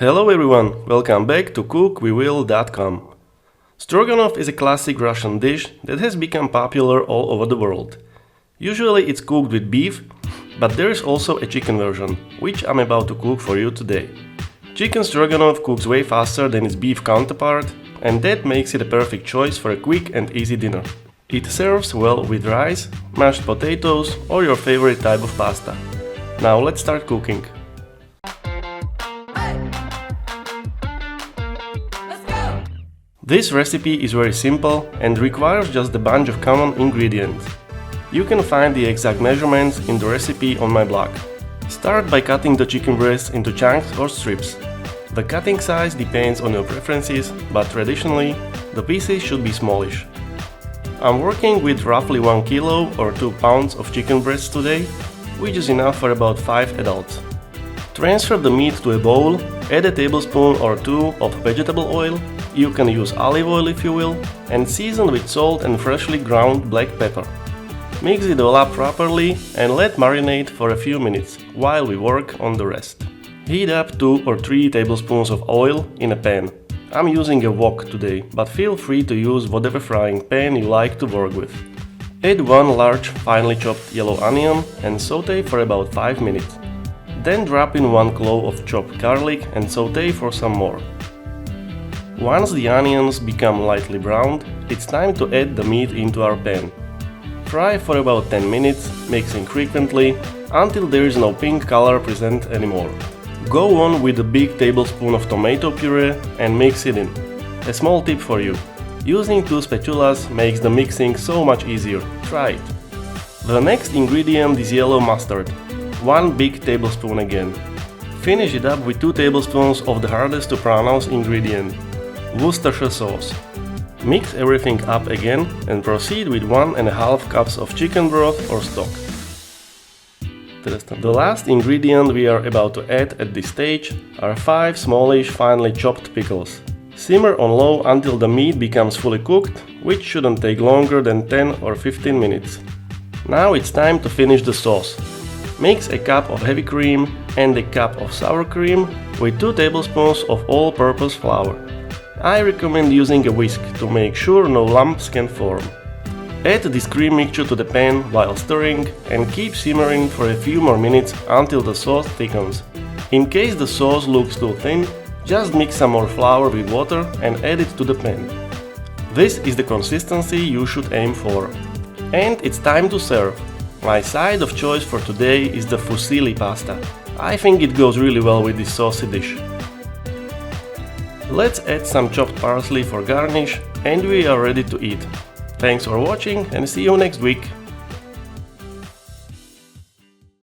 Hello everyone, welcome back to cookwewill.com. Stroganoff is a classic Russian dish that has become popular all over the world. Usually it's cooked with beef, but there is also a chicken version, which I'm about to cook for you today. Chicken stroganoff cooks way faster than its beef counterpart, and that makes it a perfect choice for a quick and easy dinner. It serves well with rice, mashed potatoes or your favorite type of pasta. Now let's start cooking. This recipe is very simple and requires just a bunch of common ingredients. You can find the exact measurements in the recipe on my blog. Start by cutting the chicken breasts into chunks or strips. The cutting size depends on your preferences, but traditionally, the pieces should be smallish. I'm working with roughly 1 kilo or 2 pounds of chicken breasts today, which is enough for about 5 adults. Transfer the meat to a bowl, add a tablespoon or 2 of vegetable oil, you can use olive oil if you will, and season with salt and freshly ground black pepper. Mix it all up properly and let marinate for a few minutes while we work on the rest. Heat up 2 or 3 tablespoons of oil in a pan. I'm using a wok today, but feel free to use whatever frying pan you like to work with. Add 1 large finely chopped yellow onion and saute for about 5 minutes. Then drop in 1 clove of chopped garlic and saute for some more. Once the onions become lightly browned, it's time to add the meat into our pan. Fry for about 10 minutes, mixing frequently, until there is no pink color present anymore. Go on with a big tablespoon of tomato puree and mix it in. A small tip for you: using 2 spatulas makes the mixing so much easier. Try it. The next ingredient is yellow mustard. 1 big tablespoon again. Finish it up with 2 tablespoons of the hardest to pronounce ingredient, Worcestershire sauce. Mix everything up again and proceed with 1.5 cups of chicken broth or stock. The last ingredient we are about to add at this stage are 5 smallish finely chopped pickles. Simmer on low until the meat becomes fully cooked, which shouldn't take longer than 10 or 15 minutes. Now it's time to finish the sauce. Mix a cup of heavy cream and a cup of sour cream with 2 tablespoons of all-purpose flour. I recommend using a whisk to make sure no lumps can form. Add this cream mixture to the pan while stirring and keep simmering for a few more minutes until the sauce thickens. In case the sauce looks too thin, just mix some more flour with water and add it to the pan. This is the consistency you should aim for. And it's time to serve. My side of choice for today is the Fusilli pasta. I think it goes really well with this saucy dish. Let's add some chopped parsley for garnish and we are ready to eat. Thanks for watching and see you next week.